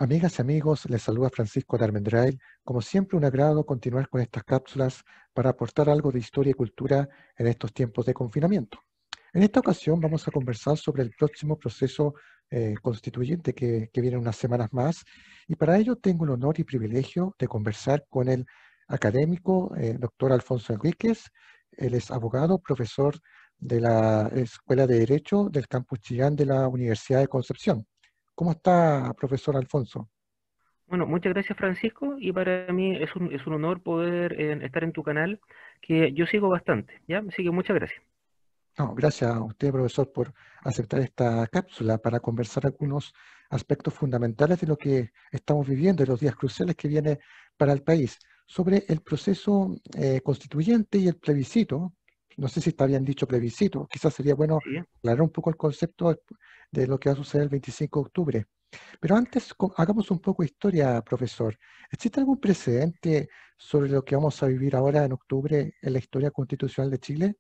Amigas y amigos, les saluda Francisco de Armendrail. Como siempre, un agrado continuar con estas cápsulas para aportar algo de historia y cultura en estos tiempos de confinamiento. En esta ocasión vamos a conversar sobre el próximo proceso constituyente que viene en unas semanas más, y para ello tengo el honor y privilegio de conversar con el académico doctor Alfonso Enríquez. Él es abogado, profesor de la Escuela de Derecho del Campus Chillán de la Universidad de Concepción. ¿Cómo está, profesor Alfonso? Bueno, muchas gracias Francisco y para mí es un honor poder estar en tu canal que yo sigo bastante, ¿ya? Así que muchas gracias. No, gracias a usted, profesor, por aceptar esta cápsula para conversar algunos aspectos fundamentales de lo que estamos viviendo, de los días cruciales que viene para el país, sobre el proceso constituyente y el plebiscito. No sé si está bien dicho plebiscito, quizás sería bueno Sí. aclarar un poco el concepto de lo que va a suceder el 25 de octubre. Pero antes, hagamos un poco de historia, profesor. ¿Existe algún precedente sobre lo que vamos a vivir ahora en octubre en la historia constitucional de Chile?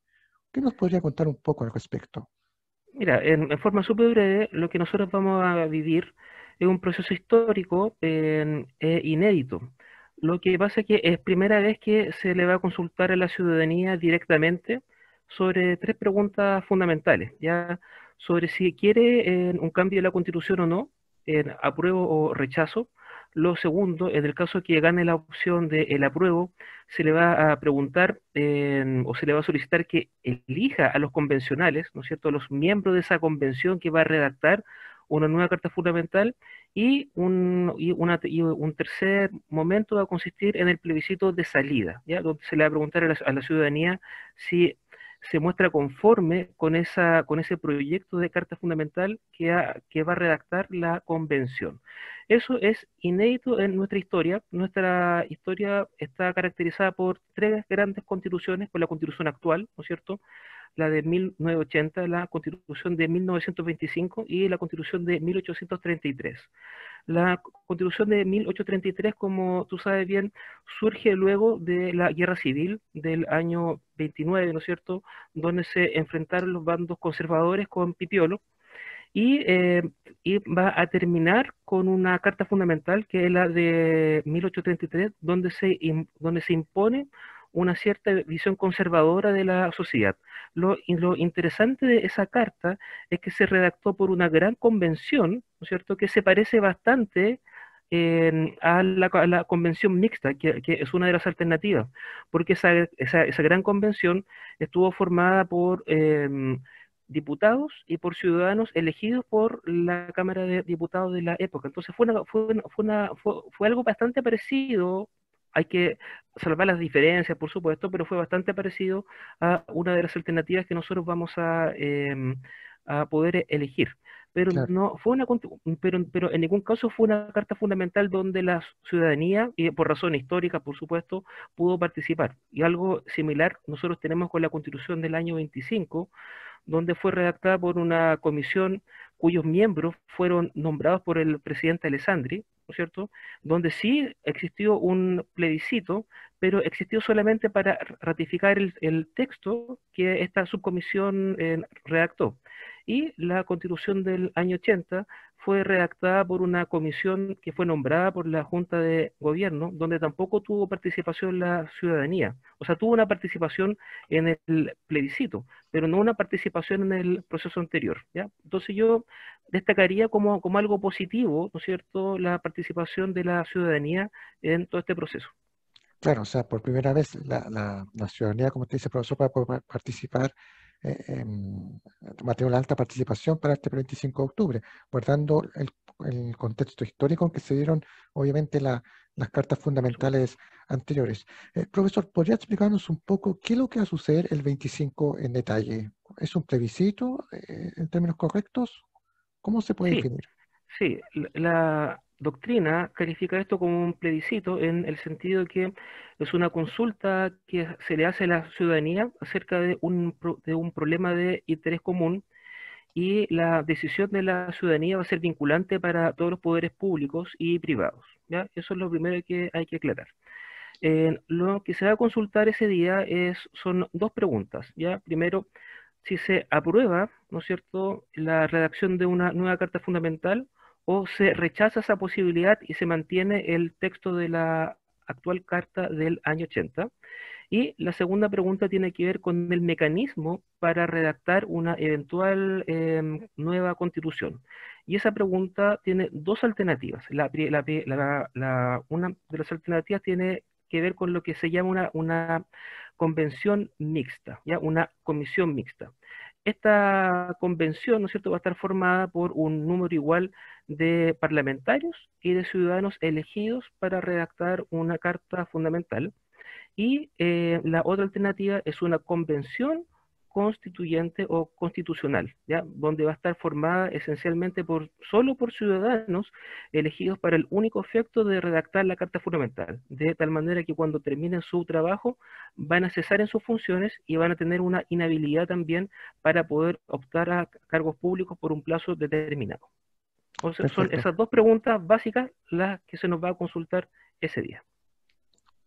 ¿Qué nos podría contar un poco al respecto? Mira, en forma súper breve, lo que nosotros vamos a vivir es un proceso histórico inédito. Lo que pasa es que es primera vez que se le va a consultar a la ciudadanía directamente sobre tres preguntas fundamentales, ya sobre si quiere un cambio de la Constitución o no, apruebo o rechazo. Lo segundo, en el caso que gane la opción de el apruebo, se le va a preguntar o se le va a solicitar que elija a los convencionales, ¿no es cierto?, a los miembros de esa convención que va a redactar una nueva carta fundamental y un tercer momento va a consistir en el plebiscito de salida, ¿ya? Donde se le va a preguntar a la ciudadanía si se muestra conforme con ese proyecto de carta fundamental que va a redactar la convención. Eso es inédito en nuestra historia. Nuestra historia está caracterizada por tres grandes constituciones, por la constitución actual, ¿no es cierto? La de 1980, la constitución de 1925 y la constitución de 1833. La constitución de 1833, como tú sabes bien, surge luego de la guerra civil del año 29, ¿no es cierto?, donde se enfrentaron los bandos conservadores con Pipiolo y, eh, y va a terminar con una carta fundamental que es la de 1833, donde se impone una cierta visión conservadora de la sociedad. Lo interesante de esa carta es que se redactó por una gran convención, ¿no es cierto?, que se parece bastante a la convención mixta, que es una de las alternativas, porque esa gran convención estuvo formada por diputados y por ciudadanos elegidos por la Cámara de Diputados de la época. Entonces fue algo bastante parecido. Hay que salvar las diferencias, por supuesto, pero fue bastante parecido a una de las alternativas que nosotros vamos a poder elegir. Pero Claro, no fue pero en ningún caso fue una carta fundamental donde la ciudadanía, y por razones históricas, por supuesto, pudo participar. Y algo similar nosotros tenemos con la Constitución del año 25, donde fue redactada por una comisión cuyos miembros fueron nombrados por el presidente Alessandri, ¿no es cierto? Donde sí existió un plebiscito, pero existió solamente para ratificar el texto que esta subcomisión redactó. Y la constitución del año 80 fue redactada por una comisión que fue nombrada por la Junta de Gobierno, donde tampoco tuvo participación la ciudadanía. O sea, tuvo una participación en el plebiscito, pero no una participación en el proceso anterior, ¿ya? Entonces yo destacaría como algo positivo, ¿no es cierto?, la participación de la ciudadanía en todo este proceso. claro, o sea, por primera vez la ciudadanía, como te dice el profesor, va a poder participar, va a tener una alta participación para este 25 de octubre, guardando el contexto histórico en que se dieron, obviamente, las cartas Por supuesto. fundamentales anteriores. Profesor, ¿podría explicarnos un poco qué es lo que va a suceder el 25 en detalle? ¿Es un plebiscito, en términos correctos? ¿Cómo se puede Sí, definir? sí, la doctrina califica esto como un plebiscito en el sentido que es una consulta que se le hace a la ciudadanía acerca de de un problema de interés común y la decisión de la ciudadanía va a ser vinculante para todos los poderes públicos y privados, ¿ya? Eso es lo primero que hay que aclarar. Lo que se va a consultar ese día son dos preguntas, ¿ya? Primero, si se aprueba, ¿no es cierto?, la redacción de una nueva carta fundamental o se rechaza esa posibilidad y se mantiene el texto de la actual carta del año 80. Y la segunda pregunta tiene que ver con el mecanismo para redactar una eventual nueva constitución. Y esa pregunta tiene dos alternativas. Una de las alternativas tiene que ver con lo que se llama una convención mixta, ¿ya? Una comisión mixta. Esta convención, ¿no es cierto?, va a estar formada por un número igual de parlamentarios y de ciudadanos elegidos para redactar una carta fundamental. Y la otra alternativa es una convención constituyente o constitucional, ¿ya? Donde va a estar formada esencialmente solo por ciudadanos elegidos para el único efecto de redactar la Carta Fundamental, de tal manera que cuando terminen su trabajo van a cesar en sus funciones y van a tener una inhabilidad también para poder optar a cargos públicos por un plazo determinado. O sea, son Perfecto, esas dos preguntas básicas las que se nos va a consultar ese día.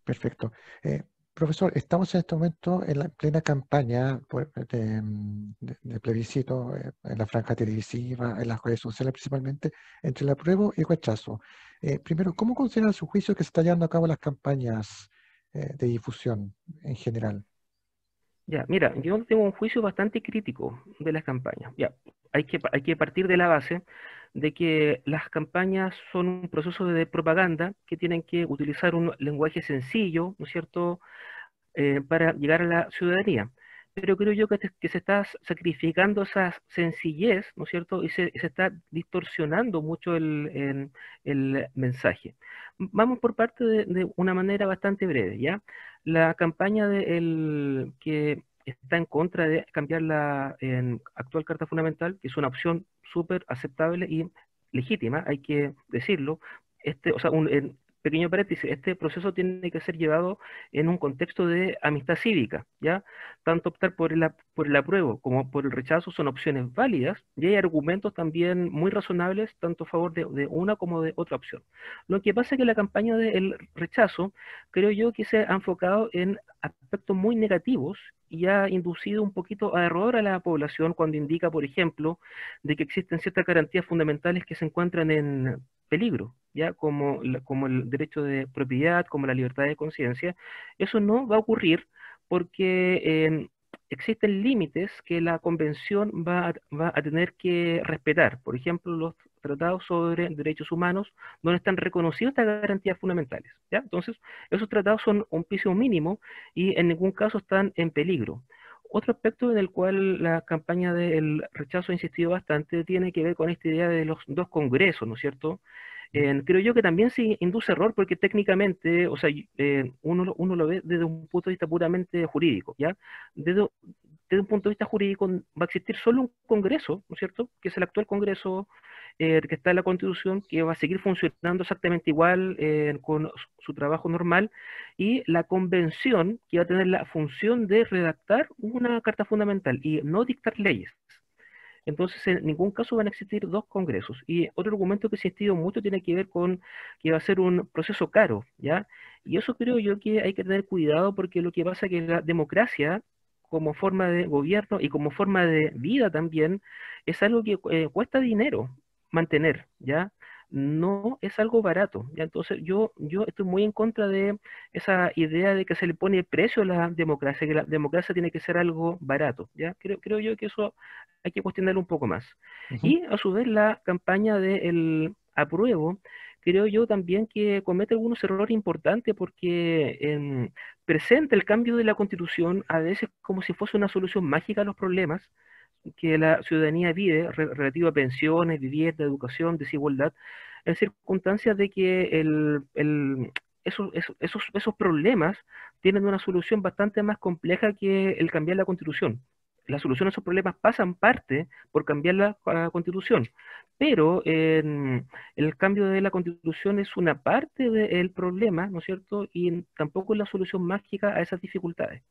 perfecto. Profesor, estamos en este momento en la plena campaña de plebiscito, en la franja televisiva, en las redes sociales principalmente, entre el apruebo y el rechazo. Primero, ¿cómo considera a su juicio que se están llevando a cabo las campañas de difusión en general? Ya, mira, yo tengo un juicio bastante crítico de las campañas. Ya, hay que partir de la base de que las campañas son un proceso de propaganda que tienen que utilizar un lenguaje sencillo, ¿no es cierto?, para llegar a la ciudadanía. Pero creo yo que se está sacrificando esa sencillez, ¿no es cierto? Y se está distorsionando mucho el mensaje. Vamos por parte de una manera bastante breve, ¿ya? La campaña que está en contra de cambiar la actual Carta Fundamental, que es una opción súper aceptable y legítima, hay que decirlo. O sea, pequeño paréntesis, este proceso tiene que ser llevado en un contexto de amistad cívica, ¿ya? Tanto optar por el apruebo como por el rechazo son opciones válidas y hay argumentos también muy razonables tanto a favor de una como de otra opción. Lo que pasa es que la campaña del rechazo, creo yo que se ha enfocado en aspectos muy negativos y ha inducido un poquito a error a la población cuando indica, por ejemplo, de que existen ciertas garantías fundamentales que se encuentran en peligro, ya como el derecho de propiedad, como la libertad de conciencia. Eso no va a ocurrir porque existen límites que la convención va a tener que respetar. Por ejemplo, los tratados sobre derechos humanos, donde están reconocidas estas garantías fundamentales, ¿ya? Entonces, esos tratados son un piso mínimo y en ningún caso están en peligro. Otro aspecto en el cual la campaña del rechazo ha insistido bastante tiene que ver con esta idea de los dos congresos, ¿no es cierto? Creo yo que también se induce error porque técnicamente, o sea, uno lo ve desde un punto de vista puramente jurídico, ¿ya? Desde un punto de vista jurídico va a existir solo un Congreso, ¿no es cierto? Que es el actual Congreso que está en la Constitución, que va a seguir funcionando exactamente igual con su trabajo normal, y la Convención, que va a tener la función de redactar una carta fundamental y no dictar leyes. Entonces, en ningún caso van a existir dos congresos. Y otro argumento que se ha insistido mucho tiene que ver con que va a ser un proceso caro, ¿ya? Y eso creo yo que hay que tener cuidado porque lo que pasa es que la democracia, como forma de gobierno y como forma de vida también, es algo que cuesta dinero mantener, ¿ya? No es algo barato, ¿ya? Entonces, yo estoy muy en contra de esa idea de que se le pone precio a la democracia, que la democracia tiene que ser algo barato, ¿ya? Creo yo que eso hay que cuestionarlo un poco más. Ujú. Y a su vez la campaña del apruebo, creo yo también que comete algunos errores importantes porque presenta el cambio de la constitución a veces como si fuese una solución mágica a los problemas que la ciudadanía vive relativo a pensiones, vivienda, educación, desigualdad, en circunstancias de que esos problemas tienen una solución bastante más compleja que el cambiar la constitución. La solución a esos problemas pasan parte por cambiar la constitución, pero el cambio de la constitución es una parte del problema, ¿no es cierto? Y tampoco es la solución mágica a esas dificultades.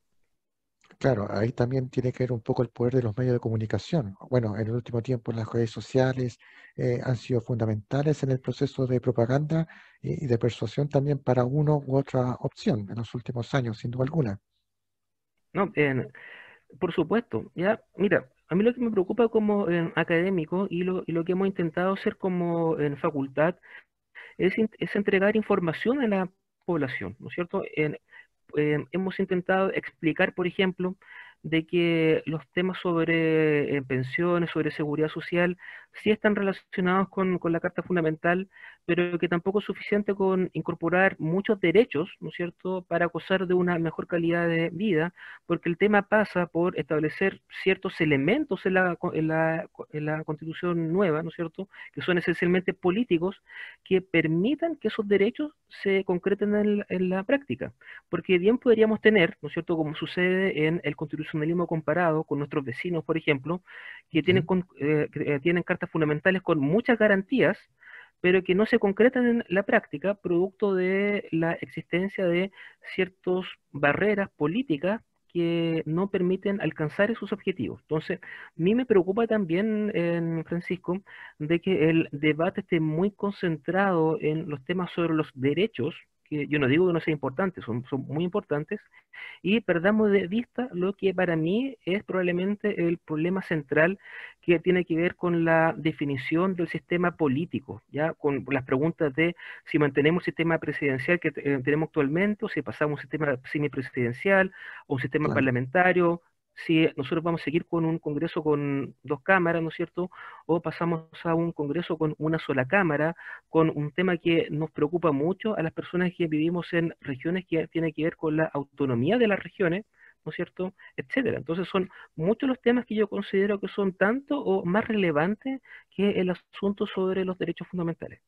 Claro, ahí también tiene que ver un poco el poder de los medios de comunicación. Bueno, en el último tiempo las redes sociales han sido fundamentales en el proceso de propaganda y de persuasión también para uno u otra opción en los últimos años, sin duda alguna. ¿No? Por supuesto, ya, mira, a mí lo que me preocupa como académico y lo que hemos intentado hacer como en facultad es entregar información a la población, ¿no es cierto? Hemos intentado explicar, por ejemplo, de que los temas sobre pensiones, sobre seguridad social, sí están relacionados con la Carta Fundamental, pero que tampoco es suficiente con incorporar muchos derechos, ¿no es cierto?, para gozar de una mejor calidad de vida, porque el tema pasa por establecer ciertos elementos en la Constitución nueva, ¿no es cierto?, que son esencialmente políticos, que permitan que esos derechos se concreten en la práctica. Porque bien podríamos tener, ¿no es cierto?, como sucede en el constitucionalismo comparado con nuestros vecinos, por ejemplo, que tienen, ¿sí? tienen cartas fundamentales con muchas garantías, pero que no se concretan en la práctica, producto de la existencia de ciertas barreras políticas que no permiten alcanzar esos objetivos. Entonces, a mí me preocupa también, Francisco, de que el debate esté muy concentrado en los temas sobre los derechos, que yo no digo que no sean importantes, son muy importantes, y perdamos de vista lo que para mí es probablemente el problema central que tiene que ver con la definición del sistema político, ya con las preguntas de si mantenemos el sistema presidencial que tenemos actualmente o si pasamos a un sistema semipresidencial o un sistema Claro. parlamentario, si nosotros vamos a seguir con un Congreso con dos cámaras, ¿no es cierto? O pasamos a un Congreso con una sola cámara, con un tema que nos preocupa mucho a las personas que vivimos en regiones que tienen que ver con la autonomía de las regiones, ¿no es cierto? Etcétera. Entonces son muchos los temas que yo considero que son tanto o más relevantes que el asunto sobre los derechos fundamentales.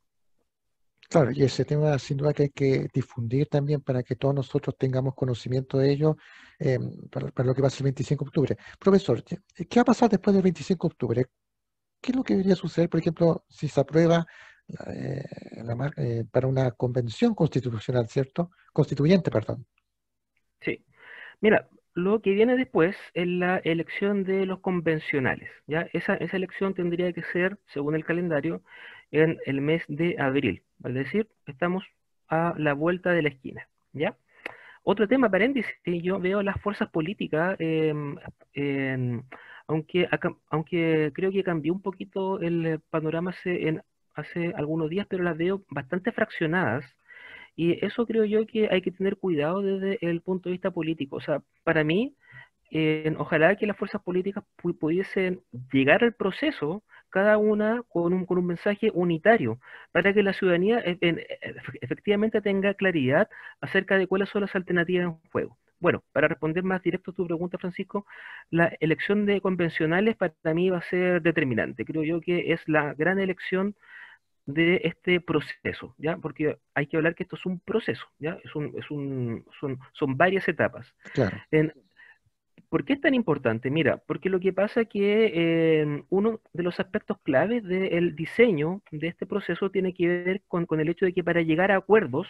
Claro, y ese tema sin duda que hay que difundir también para que todos nosotros tengamos conocimiento de ello eh, para lo que pasa el 25 de octubre. Profesor, ¿qué va a pasar después del 25 de octubre? ¿Qué es lo que debería suceder, por ejemplo, si se aprueba para una convención constitucional, ¿cierto? Constituyente, perdón. Sí. Mira, lo que viene después es la elección de los convencionales, ¿ya? Esa elección tendría que ser, según el calendario, en el mes de abril. Es decir, estamos a la vuelta de la esquina, ¿ya? Otro tema, paréntesis, yo veo las fuerzas políticas, aunque creo que cambió un poquito el panorama hace algunos días, pero las veo bastante fraccionadas y eso creo yo que hay que tener cuidado desde el punto de vista político. O sea, para mí, ojalá que las fuerzas políticas pudiesen llegar al proceso, cada una con un mensaje unitario, para que la ciudadanía efectivamente tenga claridad acerca de cuáles son las alternativas en juego. Bueno, para responder más directo a tu pregunta, Francisco, la elección de convencionales para mí va a ser determinante. Creo yo que es la gran elección de este proceso, ¿ya? Porque hay que hablar que esto es un proceso, ¿ya? Son varias etapas. Claro, En- ¿Por qué es tan importante? Mira, porque lo que pasa es que uno de los aspectos claves del diseño de este proceso tiene que ver con el hecho de que para llegar a acuerdos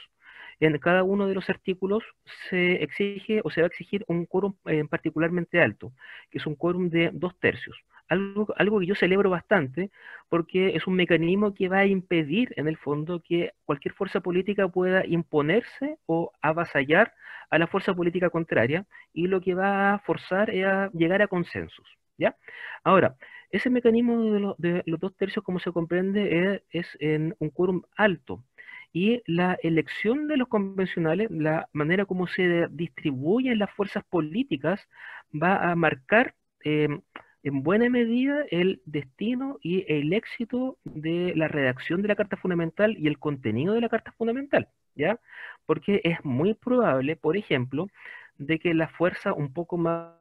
en cada uno de los artículos se exige o se va a exigir un quórum particularmente alto, que es un quórum de 2/3. Algo que yo celebro bastante porque es un mecanismo que va a impedir en el fondo que cualquier fuerza política pueda imponerse o avasallar a la fuerza política contraria y lo que va a forzar es a llegar a consensos, ¿ya? Ahora, ese mecanismo de los 2/3, como se comprende, es en un quórum alto. Y la elección de los convencionales, la manera como se distribuyen las fuerzas políticas, va a marcar en buena medida el destino y el éxito de la redacción de la Carta Fundamental y el contenido de la Carta Fundamental, ¿ya? Porque es muy probable, por ejemplo, de que la fuerza un poco más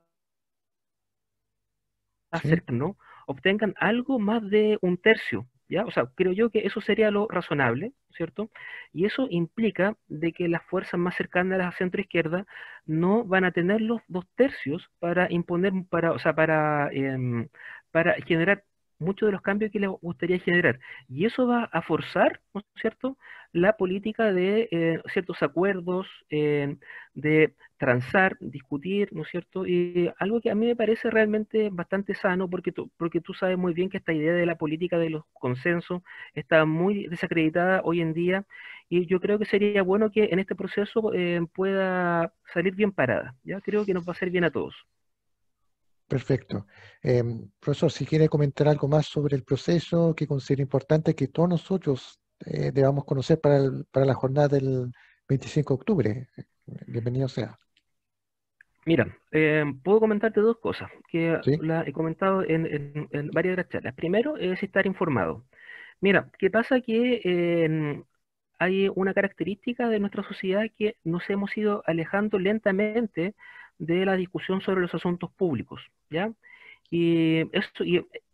sí, cercano obtengan algo más de un tercio, ¿ya? O sea, creo yo que eso sería lo razonable, ¿cierto? Y eso implica de que las fuerzas más cercanas a la centroizquierda no van a tener los 2/3 para imponer, o sea, para generar muchos de los cambios que les gustaría generar. Y eso va a forzar, ¿no es cierto?, la política de ciertos acuerdos, de transar, discutir, ¿no es cierto? Y algo que a mí me parece realmente bastante sano, porque tú sabes muy bien que esta idea de la política de los consensos está muy desacreditada hoy en día, y yo creo que sería bueno que en este proceso pueda salir bien parada, ¿ya? Creo que nos va a hacer bien a todos. Perfecto. Profesor, si quiere comentar algo más sobre el proceso que considera importante que todos nosotros debamos conocer para la jornada del 25 de octubre. Bienvenido sea. Mira, puedo comentarte dos cosas que ¿Sí? las he comentado en varias de las charlas. Primero es estar informado. Mira, ¿qué pasa? Que hay una característica de nuestra sociedad que nos hemos ido alejando lentamente de la discusión sobre los asuntos públicos, ¿ya? Y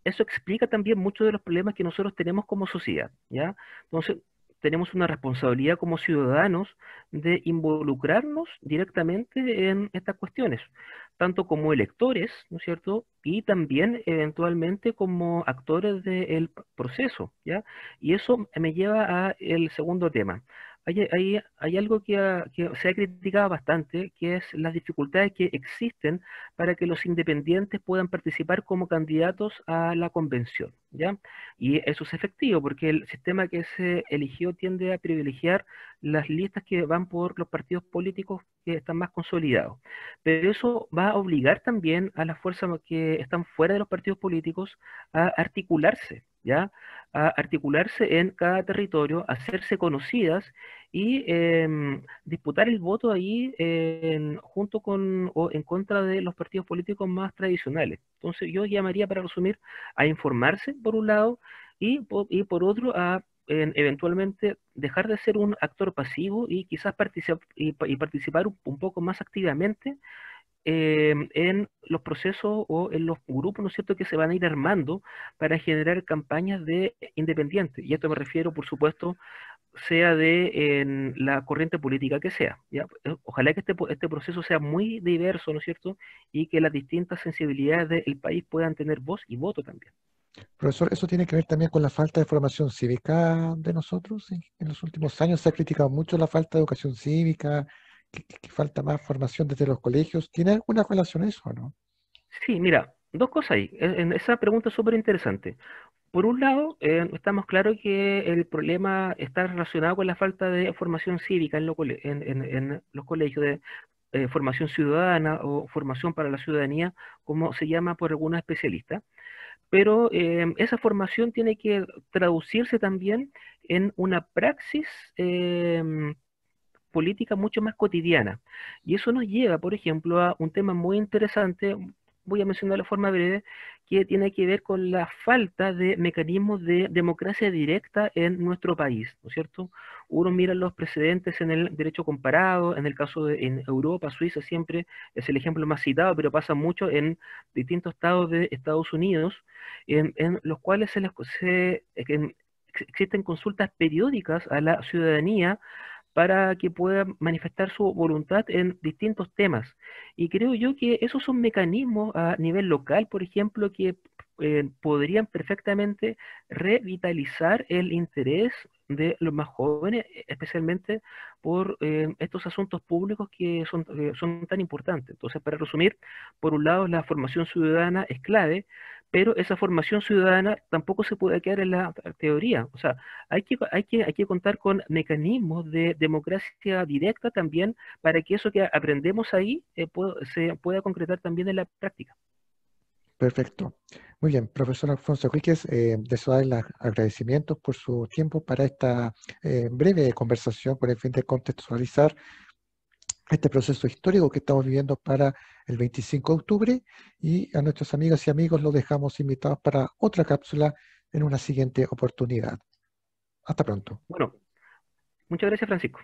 eso explica también muchos de los problemas que nosotros tenemos como sociedad, ¿ya? Entonces, tenemos una responsabilidad como ciudadanos de involucrarnos directamente en estas cuestiones, tanto como electores, ¿no es cierto? Y también eventualmente como actores del proceso, ¿ya? Y eso me lleva a el segundo tema. Hay algo que se ha criticado bastante, que es las dificultades que existen para que los independientes puedan participar como candidatos a la convención, ¿ya? Y eso es efectivo, porque el sistema que se eligió tiende a privilegiar las listas que van por los partidos políticos que están más consolidados. Pero eso va a obligar también a las fuerzas que están fuera de los partidos políticos a articularse, ¿ya? A articularse en cada territorio, a hacerse conocidas y disputar el voto ahí junto con o en contra de los partidos políticos más tradicionales. Entonces yo llamaría, para resumir, a informarse por un lado y por otro a eventualmente dejar de ser un actor pasivo y quizás participar un poco más activamente en los procesos o en los grupos, ¿no es cierto?, que se van a ir armando para generar campañas de independientes. Y esto me refiero, por supuesto, sea de en la corriente política que sea, ¿ya? Ojalá que este proceso sea muy diverso, ¿no es cierto? Y que las distintas sensibilidades del país puedan tener voz y voto también. Profesor, eso tiene que ver también con la falta de formación cívica de nosotros. ¿Sí? En los últimos años se ha criticado mucho la falta de educación cívica, que falta más formación desde los colegios. ¿Tiene alguna relación eso o no? Sí, mira, dos cosas ahí. En esa pregunta es súper interesante. Por un lado, estamos claros que el problema está relacionado con la falta de formación cívica en los colegios, de formación ciudadana o formación para la ciudadanía, como se llama por algunos especialistas. Pero esa formación tiene que traducirse también en una praxis política mucho más cotidiana. Y eso nos lleva, por ejemplo, a un tema muy interesante, voy a mencionar de forma breve, que tiene que ver con la falta de mecanismos de democracia directa en nuestro país, ¿no es cierto? Uno mira los precedentes en el derecho comparado, en el caso de en Europa, Suiza siempre es el ejemplo más citado, pero pasa mucho en distintos estados de Estados Unidos, en los cuales existen consultas periódicas a la ciudadanía para que pueda manifestar su voluntad en distintos temas. Y creo yo que esos son mecanismos a nivel local, por ejemplo, que podrían perfectamente revitalizar el interés de los más jóvenes, especialmente por estos asuntos públicos que son tan importantes. Entonces, para resumir, por un lado, la formación ciudadana es clave, pero esa formación ciudadana tampoco se puede quedar en la teoría. O sea, hay que contar con mecanismos de democracia directa también para que eso que aprendemos ahí se pueda concretar también en la práctica. Perfecto. Muy bien, profesor Alfonso Enríquez, deseo darle los agradecimientos por su tiempo para esta breve conversación con el fin de contextualizar este proceso histórico que estamos viviendo para el 25 de octubre y a nuestras amigas y amigos los dejamos invitados para otra cápsula en una siguiente oportunidad. Hasta pronto. Bueno, muchas gracias, Francisco.